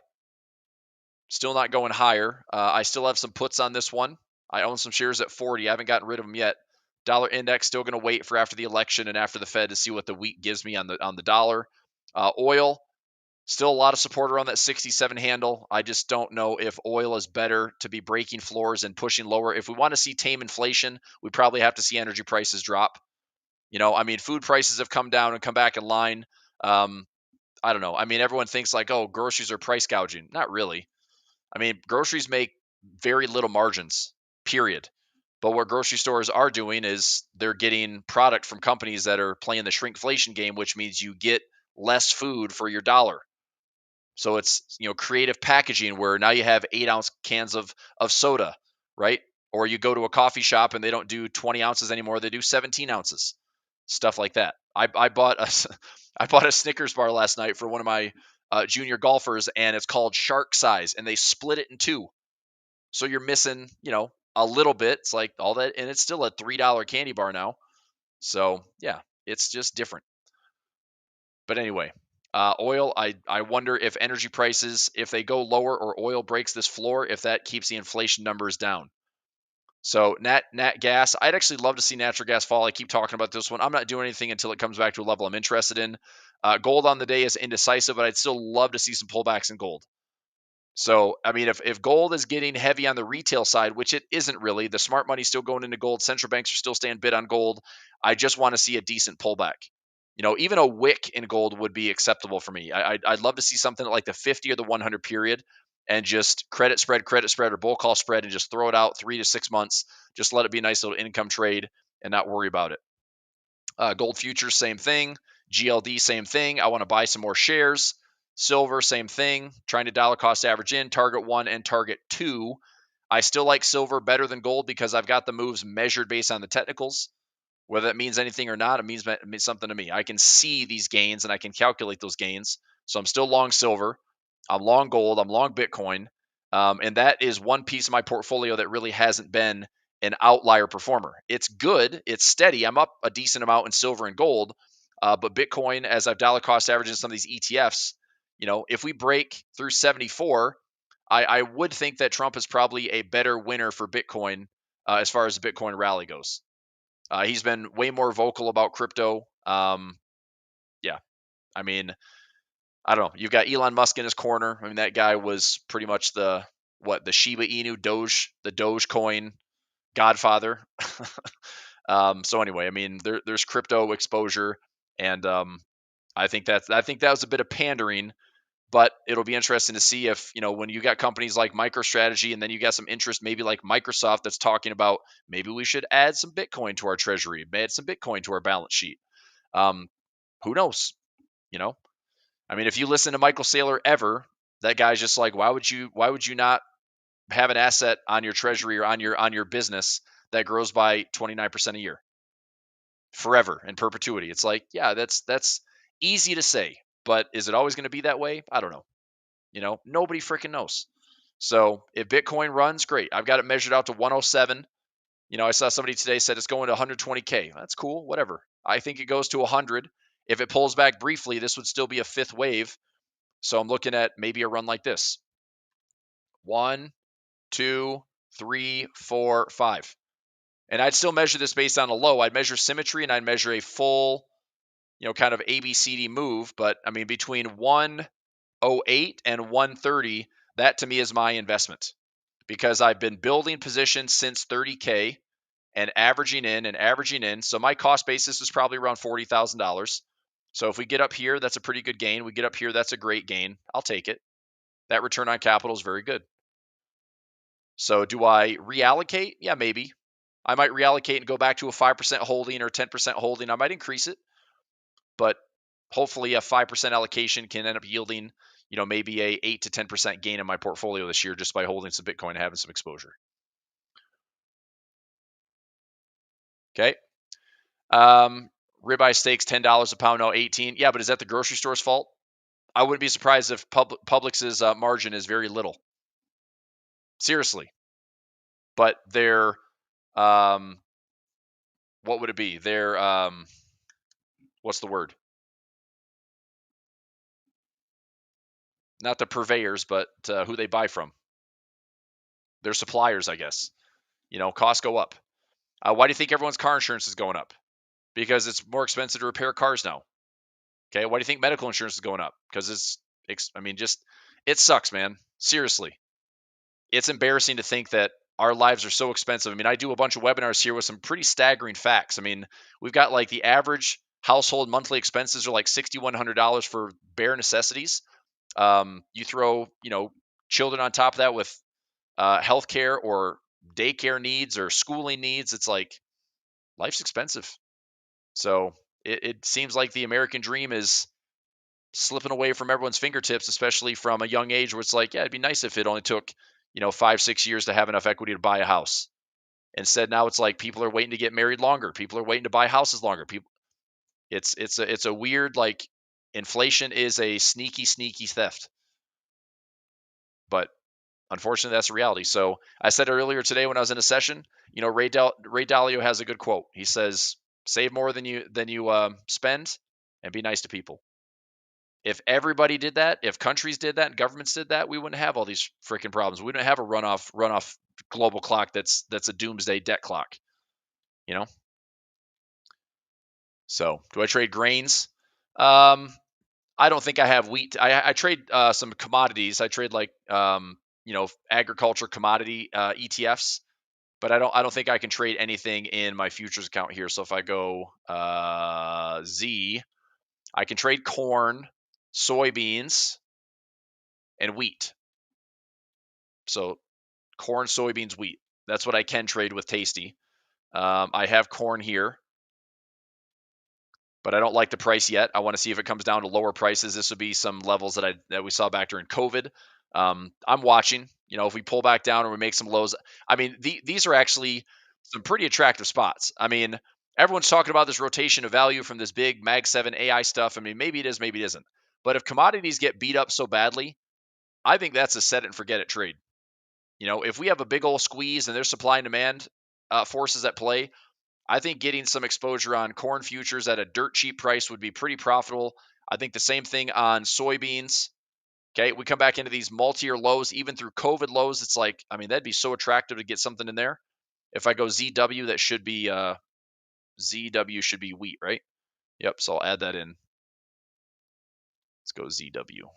still not going higher. I still have some puts on this one. I own some shares at 40. I haven't gotten rid of them yet. Dollar index still going to wait for after the election and after the Fed to see what the week gives me on the dollar. Oil still a lot of support around that 67 handle. I just don't know if oil is better to be breaking floors and pushing lower. If we want to see tame inflation, we probably have to see energy prices drop. I mean, food prices have come down and come back in line. I don't know. I mean, everyone thinks like, oh, groceries are price gouging. Not really. I mean, groceries make very little margins, period. But what grocery stores are doing is they're getting product from companies that are playing the shrinkflation game, which means you get less food for your dollar. So it's, creative packaging where now you have 8-ounce cans of soda, right? Or you go to a coffee shop and they don't do 20 ounces anymore. They do 17 ounces, stuff like that. I bought I bought a Snickers bar last night for one of my junior golfers, and it's called Shark Size, and they split it in two. So you're missing, a little bit. It's like all that, and it's still a $3 candy bar now. So yeah, it's just different. But anyway, oil, I wonder if energy prices, if they go lower or oil breaks this floor, if that keeps the inflation numbers down. So nat gas, I'd actually love to see natural gas fall. I keep talking about this one. I'm not doing anything until it comes back to a level I'm interested in. Gold on the day is indecisive, but I'd still love to see some pullbacks in gold. So, I mean, if gold is getting heavy on the retail side, which it isn't really, the smart money's still going into gold. Central banks are still staying bid on gold. I just want to see a decent pullback. Even a wick in gold would be acceptable for me. I'd love to see something like the 50 or the 100 period and just credit spread, or bull call spread and just throw it out 3 to 6 months. Just let it be a nice little income trade and not worry about it. Gold futures, same thing. GLD, same thing. I want to buy some more shares. Silver, same thing. Trying to dollar cost average in, target 1 and target 2. I still like silver better than gold because I've got the moves measured based on the technicals. Whether that means anything or not, it means something to me. I can see these gains and I can calculate those gains. So I'm still long silver. I'm long gold. I'm long Bitcoin. And that is one piece of my portfolio that really hasn't been an outlier performer. It's good. It's steady. I'm up a decent amount in silver and gold. But Bitcoin, as I've dollar cost averaged in some of these ETFs, if we break through 74, I would think that Trump is probably a better winner for Bitcoin as far as the Bitcoin rally goes. He's been way more vocal about crypto. Yeah, I mean, I don't know. You've got Elon Musk in his corner. I mean, that guy was pretty much the Shiba Inu the Dogecoin godfather. So anyway, I mean, there's crypto exposure, and I think that was a bit of pandering. But it'll be interesting to see if, when you got companies like MicroStrategy and then you got some interest, maybe like Microsoft, that's talking about maybe we should add some Bitcoin to our treasury, add some Bitcoin to our balance sheet. Who knows? I mean, if you listen to Michael Saylor ever, that guy's just like, why would you not have an asset on your treasury or on your business that grows by 29% a year forever in perpetuity? It's like, yeah, that's easy to say, but is it always going to be that way? I don't know. Nobody freaking knows. So if Bitcoin runs, great. I've got it measured out to 107. I saw somebody today said it's going to 120K. That's cool. Whatever. I think it goes to 100. If it pulls back briefly, this would still be a fifth wave. So I'm looking at maybe a run like this. 1, 2, 3, 4, 5. And I'd still measure this based on a low. I'd measure symmetry and I'd measure a full, kind of ABCD move. But I mean, between 108 and 130, that to me is my investment because I've been building positions since 30K and averaging in. So my cost basis is probably around $40,000. So if we get up here, that's a pretty good gain. We get up here, that's a great gain. I'll take it. That return on capital is very good. So do I reallocate? Yeah, maybe. I might reallocate and go back to a 5% holding or 10% holding. I might increase it, but hopefully a 5% allocation can end up yielding, maybe a 8 to 10% gain in my portfolio this year just by holding some Bitcoin and having some exposure. Okay. Ribeye steaks, $10 a pound, now 18. Yeah, but is that the grocery store's fault? I wouldn't be surprised if Publix's margin is very little. Seriously. But their, what would it be? Their, what's the word? Not the purveyors, but who they buy from. Their suppliers, I guess. Costs go up. Why do you think everyone's car insurance is going up? Because it's more expensive to repair cars now. Okay, why do you think medical insurance is going up? Because it sucks, man. Seriously. It's embarrassing to think that our lives are so expensive. I mean, I do a bunch of webinars here with some pretty staggering facts. I mean, we've got like the average household monthly expenses are like $6,100 for bare necessities. You throw, children on top of that with healthcare or daycare needs or schooling needs. It's like life's expensive. So it seems like the American dream is slipping away from everyone's fingertips, especially from a young age where it's like, yeah, it'd be nice if it only took, 5-6 years to have enough equity to buy a house. Instead, now it's like people are waiting to get married longer. People are waiting to buy houses longer. It's a weird, like, inflation is a sneaky theft. But unfortunately, that's the reality. So I said earlier today when I was in a session, Ray Dalio has a good quote. He says, "Save more than you spend, and be nice to people." If everybody did that, if countries did that, and governments did that, we wouldn't have all these freaking problems. We wouldn't have a runoff global clock that's a doomsday debt clock. So, do I trade grains? I don't think I have wheat. I trade some commodities. I trade like agriculture commodity ETFs, but I don't think I can trade anything in my futures account here. So if I go Z, I can trade corn, soybeans, and wheat. So corn, soybeans, wheat. That's what I can trade with Tasty. I have corn here, but I don't like the price yet. I want to see if it comes down to lower prices. This would be some levels that we saw back during COVID. I'm watching. If we pull back down or we make some lows, I mean, these are actually some pretty attractive spots. I mean, everyone's talking about this rotation of value from this big Mag 7 AI stuff. I mean, maybe it is, maybe it isn't. But if commodities get beat up so badly, I think that's a set it and forget it trade. If we have a big old squeeze and there's supply and demand forces at play, I think getting some exposure on corn futures at a dirt cheap price would be pretty profitable. I think the same thing on soybeans. Okay, we come back into these multi-year lows, even through COVID lows. It's like, I mean, that'd be so attractive to get something in there. If I go ZW, that should be ZW should be wheat, right? Yep. So I'll add that in. Let's go ZW.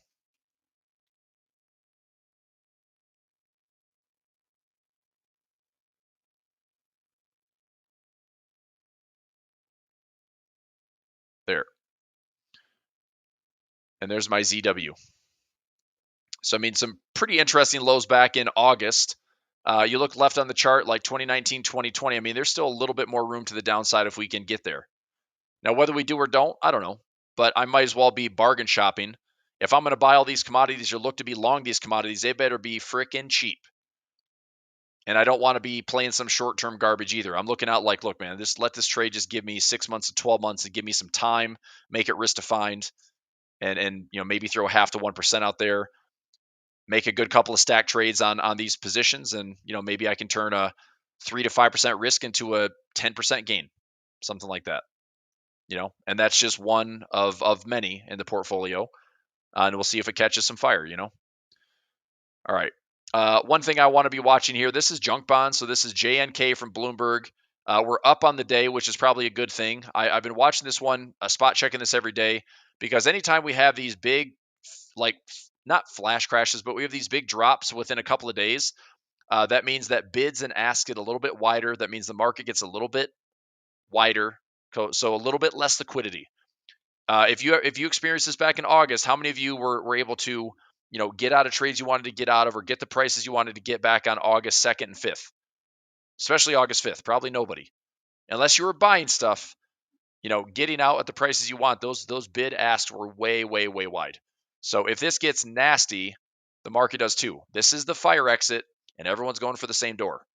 There. And there's my ZW. So, I mean, some pretty interesting lows back in August. You look left on the chart, like 2019, 2020. I mean, there's still a little bit more room to the downside if we can get there. Now, whether we do or don't, I don't know. But I might as well be bargain shopping. If I'm going to buy all these commodities or look to be long these commodities, they better be freaking cheap. And I don't want to be playing some short-term garbage either. I'm looking out like, look, man, let this trade just give me 6 months to 12 months and give me some time, make it risk defined, and maybe throw 0.5 to 1% out there, make a good couple of stack trades on these positions, and maybe I can turn a 3 to 5% risk into a 10% gain, something like that. And that's just one of many in the portfolio, and we'll see if it catches some fire. All right. One thing I want to be watching here. This is junk bonds, so this is JNK from Bloomberg. We're up on the day, which is probably a good thing. I've been watching this one, spot checking this every day, because anytime we have these big, like, not flash crashes, but we have these big drops within a couple of days, that means that bids and asks get a little bit wider. That means the market gets a little bit wider, so a little bit less liquidity. If you experienced this back in August, how many of you were able to get out of trades you wanted to get out of, or get the prices you wanted to get back on August 2nd and 5th? Especially August 5th, probably nobody. Unless you were buying stuff, getting out at the prices you want, those bid asks were way, way, way wide. So if this gets nasty, the market does too. This is the fire exit, and everyone's going for the same door.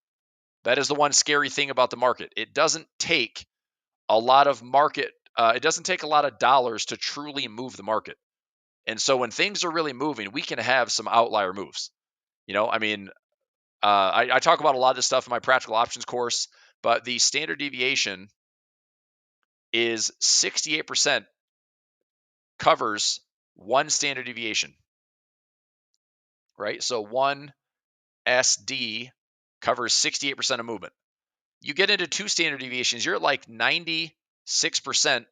That is the one scary thing about the market. It doesn't take a lot of market it doesn't take a lot of dollars to truly move the market. And so when things are really moving, we can have some outlier moves. I mean, I talk about a lot of this stuff in my practical options course, but the standard deviation is 68% covers one standard deviation, right? So one SD covers 68% of movement. You get into two standard deviations, you're at like 96%,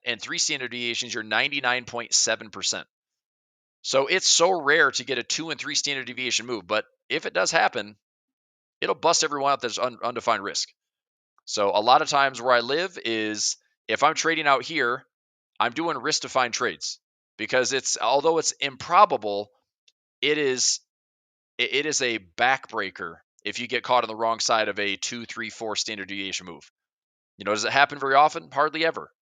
and three standard deviations, you're 99.7%. So it's so rare to get a 2 and 3 standard deviation move, but if it does happen, it'll bust everyone out that's undefined risk. So a lot of times where I live is if I'm trading out here, I'm doing risk defined trades because although it's improbable, it is a backbreaker if you get caught on the wrong side of a 2, 3, 4 standard deviation move. Does it happen very often? Hardly ever.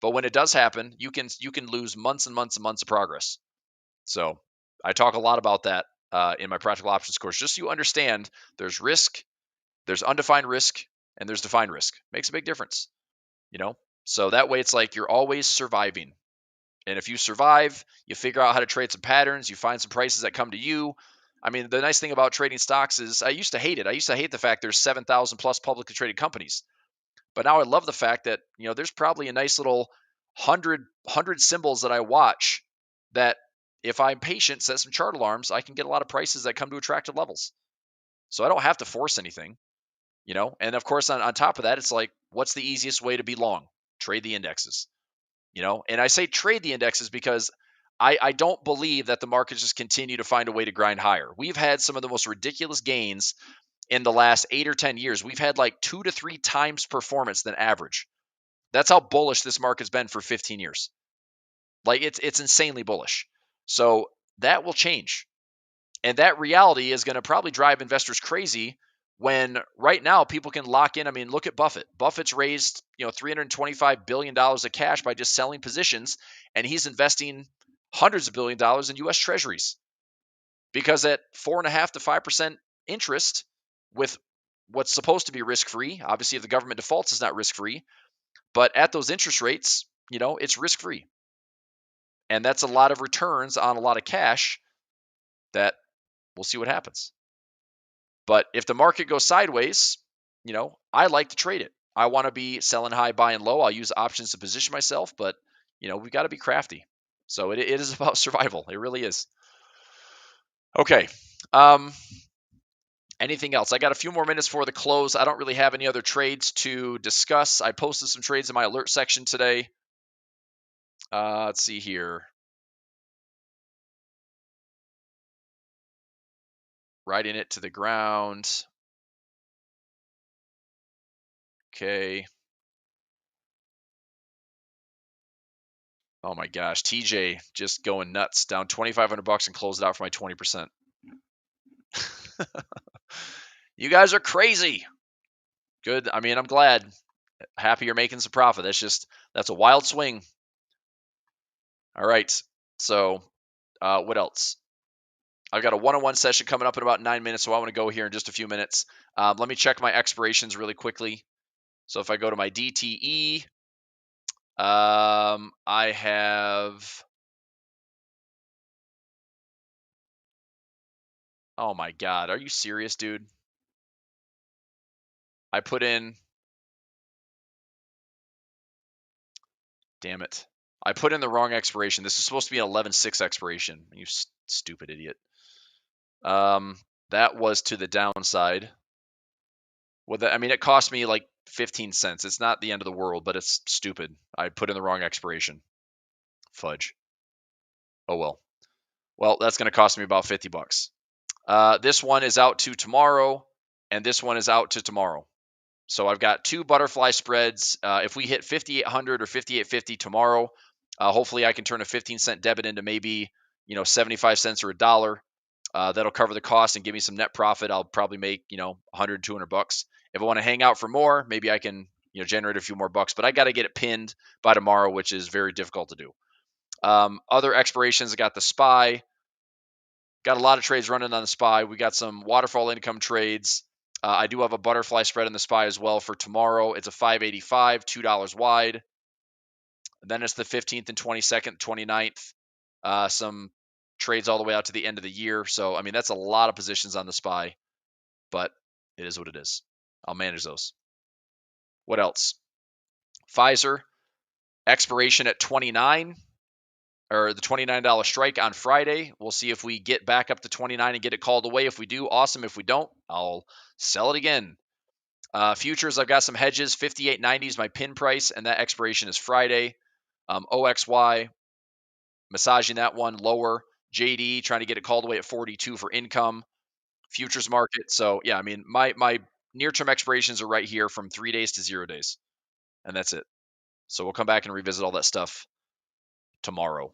But when it does happen, you can lose months and months and months of progress. So I talk a lot about that in my practical options course, just so you understand there's risk, there's undefined risk, and there's defined risk. Makes a big difference, So that way it's like you're always surviving. And if you survive, you figure out how to trade some patterns, you find some prices that come to you. I mean, the nice thing about trading stocks is I used to hate it. I used to hate the fact there's 7,000 plus publicly traded companies. But now I love the fact that, there's probably a nice little 100 symbols that I watch that if I'm patient, set some chart alarms, I can get a lot of prices that come to attractive levels. So I don't have to force anything, And of course, on top of that, it's like, what's the easiest way to be long? Trade the indexes, And I say trade the indexes because I don't believe that the markets just continue to find a way to grind higher. We've had some of the most ridiculous gains in the last 8 or 10 years. We've had like 2 to 3 times performance than average. That's how bullish this market's been for 15 years. Like it's insanely bullish. So that will change. And that reality is going to probably drive investors crazy when right now people can lock in. I mean, look at Buffett. Buffett's raised, $325 billion of cash by just selling positions, and he's investing hundreds of billion dollars in US treasuries. Because at 4.5% to 5% interest with what's supposed to be risk-free, obviously if the government defaults, it's not risk-free, but at those interest rates, it's risk-free. And that's a lot of returns on a lot of cash that we'll see what happens. But if the market goes sideways, I like to trade it. I want to be selling high, buying low. I'll use options to position myself, but we've got to be crafty. So it is about survival. It really is. Okay. Anything else? I got a few more minutes for the close. I don't really have any other trades to discuss. I posted some trades in my alert section today. Let's see here. Riding it to the ground. Okay. Oh my gosh, TJ just going nuts, down $2,500 and closed it out for my 20%. You guys are crazy. Good. I mean, I'm glad. Happy you're making some profit. That's a wild swing. All right. So, what else? I've got a one-on-one session coming up in about 9 minutes, so I want to go here in just a few minutes. Let me check my expirations really quickly. So if I go to my DTE, I have. Oh my God, are you serious, dude? I put in. Damn it. I put in the wrong expiration. This is supposed to be an 11/6 expiration. You stupid idiot. That was to the downside. Well, I mean, it cost me like 15 cents. It's not the end of the world, but it's stupid. I put in the wrong expiration. Fudge. Oh well. Well, that's going to cost me about $50. This one is out to tomorrow, and this one is out to tomorrow. So I've got two butterfly spreads. If we hit 5,800 or 5,850 tomorrow, hopefully I can turn a 15-cent debit into maybe 75 cents or a dollar. That'll cover the cost and give me some net profit. I'll probably make 100, $200. If I want to hang out for more, maybe I can generate a few more bucks. But I got to get it pinned by tomorrow, which is very difficult to do. Other expirations, I got the SPY. Got a lot of trades running on the SPY. We got some waterfall income trades. I do have a butterfly spread in the SPY as well for tomorrow. It's a 585, $2 wide. Then it's the 15th and 22nd, 29th. Some trades all the way out to the end of the year. So, I mean, that's a lot of positions on the SPY, but it is what it is. I'll manage those. What else? Pfizer, expiration at 29, or the $29 strike on Friday. We'll see if we get back up to 29 and get it called away. If we do, awesome. If we don't, I'll sell it again. Futures, I've got some hedges. 58.90 is my pin price, and that expiration is Friday. OXY, massaging that one lower. JD, trying to get it called away at 42 for income. Futures market. So, yeah, I mean, my near-term expirations are right here from 3 days to 0 days, and that's it. So we'll come back and revisit all that stuff tomorrow.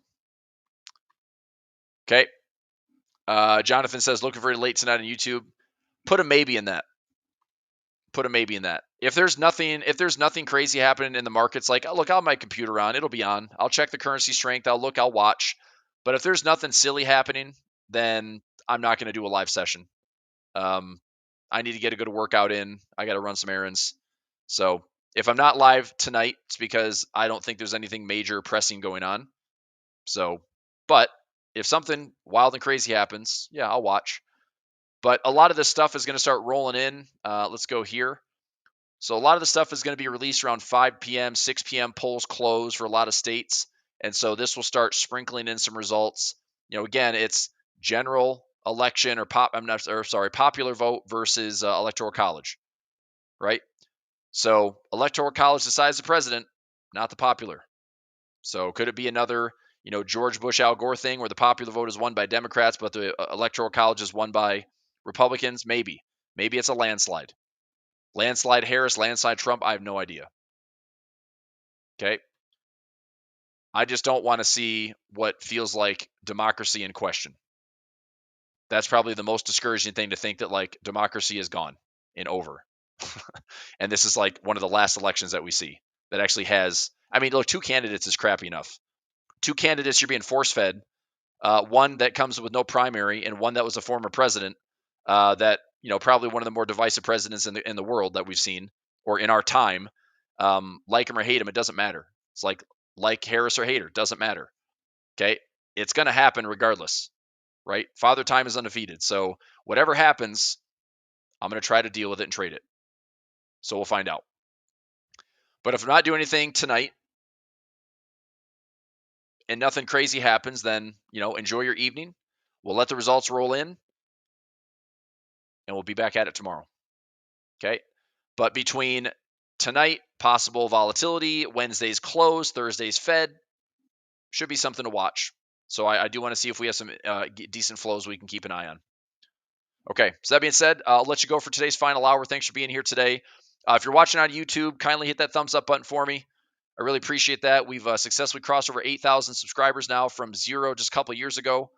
Okay. Jonathan says, looking very late tonight on YouTube. Put a maybe in that. Put a maybe in that. If there's nothing crazy happening in the markets, like, oh, look, I'll have my computer on. It'll be on. I'll check the currency strength. I'll watch. But if there's nothing silly happening, then I'm not going to do a live session. I need to get a good workout in. I got to run some errands. So if I'm not live tonight, it's because I don't think there's anything major pressing going on. So, but if something wild and crazy happens, yeah, I'll watch. But a lot of this stuff is going to start rolling in. Let's go here. So a lot of the stuff is going to be released around 5 p.m., 6 p.m. Polls close for a lot of states. And so this will start sprinkling in some results. You know, again, it's general election or popular vote versus electoral college, right? So electoral college decides the president, not the popular. So could it be another, George Bush, Al Gore thing where the popular vote is won by Democrats, but the electoral college is won by Republicans? Maybe. Maybe it's a landslide. Landslide Harris, landslide Trump, I have no idea. Okay. I just don't want to see what feels like democracy in question. That's probably the most discouraging thing, to think that like democracy is gone and over. And this is like one of the last elections that we see that actually has, I mean, look, 2 candidates is crappy enough. 2 candidates you're being force fed. One that comes with no primary, and one that was a former president. That probably one of the more divisive presidents in the world that we've seen, or in our time. Like him or hate him, it doesn't matter. It's like Harris or hate her, doesn't matter. Okay, it's going to happen regardless, right? Father Time is undefeated, so whatever happens, I'm going to try to deal with it and trade it. So we'll find out. But if I'm not doing anything tonight and nothing crazy happens, then enjoy your evening. We'll let the results roll in, and we'll be back at it tomorrow. Okay. But between tonight, possible volatility, Wednesday's close, Thursday's Fed, should be something to watch. So I do want to see if we have some decent flows we can keep an eye on. Okay. So that being said, I'll let you go for today's final hour. Thanks for being here today. If you're watching on YouTube, kindly hit that thumbs up button for me. I really appreciate that. We've successfully crossed over 8,000 subscribers now from 0 just a couple of years ago.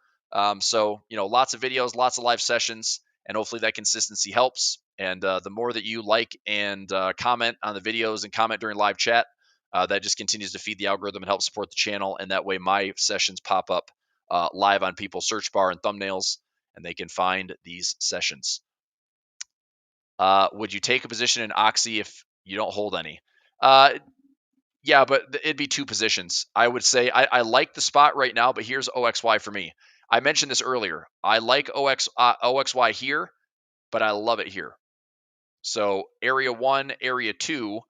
So, lots of videos, lots of live sessions, and hopefully that consistency helps. And the more that you like and comment on the videos and comment during live chat, that just continues to feed the algorithm and help support the channel. And that way my sessions pop up live on people's search bar and thumbnails, and they can find these sessions. Would you take a position in Oxy if you don't hold any? Yeah, but it'd be 2 positions. I would say I like the spot right now, but here's OXY for me. I mentioned this earlier. I like OXY here, but I love it here. So area 1, area 2.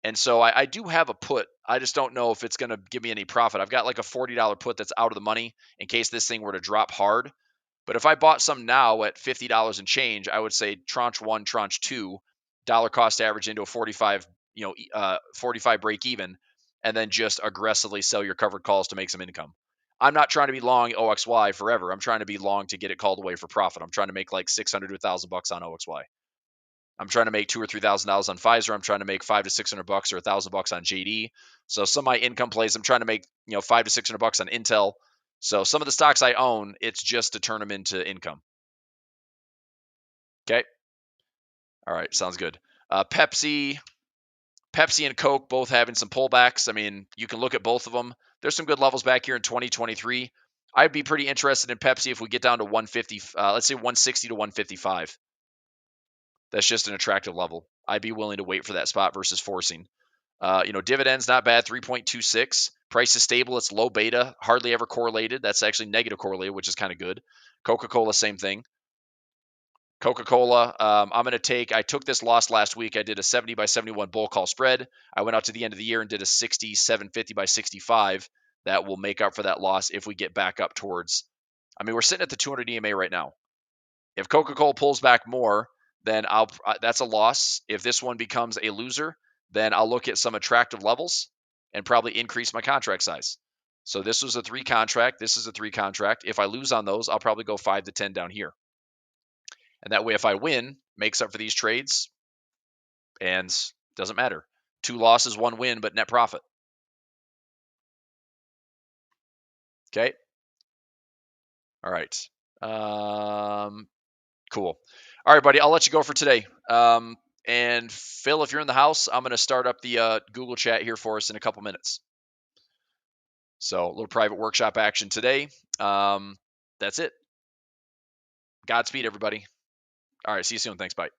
And so I do have a put. I just don't know if it's going to give me any profit. I've got like a $40 put that's out of the money in case this thing were to drop hard. But if I bought some now at $50 and change, I would say tranche 1, tranche 2, dollar cost average into a 45, 45 break even, and then just aggressively sell your covered calls to make some income. I'm not trying to be long OXY forever. I'm trying to be long to get it called away for profit. I'm trying to make like $600 to $1,000 on OXY. I'm trying to make $2,000 or $3,000 on Pfizer. I'm trying to make $500 to $600 or $1,000 on JD. So some of my income plays, I'm trying to make $500 to $600 on Intel. So some of the stocks I own, it's just to turn them into income. Okay. All right. Sounds good. Pepsi and Coke both having some pullbacks. I mean, you can look at both of them. There's some good levels back here in 2023. I'd be pretty interested in Pepsi if we get down to 150, let's say 160 to 155. That's just an attractive level. I'd be willing to wait for that spot versus forcing. Dividends, not bad, 3.26. Price is stable. It's low beta, hardly ever correlated. That's actually negative correlated, which is kind of good. Coca-Cola, same thing. Coca-Cola, I took this loss last week. I did a 70 by 71 bull call spread. I went out to the end of the year and did a 67.50 by 65. That will make up for that loss if we get back up towards, we're sitting at the 200 EMA right now. If Coca-Cola pulls back more, then that's a loss. If this one becomes a loser, then I'll look at some attractive levels and probably increase my contract size. So this was a 3 contract. This is a 3 contract. If I lose on those, I'll probably go 5 to 10 down here. And that way, if I win, makes up for these trades, and doesn't matter. 2 losses, 1 win, but net profit. Okay. All right. Cool. All right, buddy. I'll let you go for today. And Phil, if you're in the house, I'm going to start up the Google chat here for us in a couple minutes. So a little private workshop action today. That's it. Godspeed, everybody. All right. See you soon. Thanks. Bye.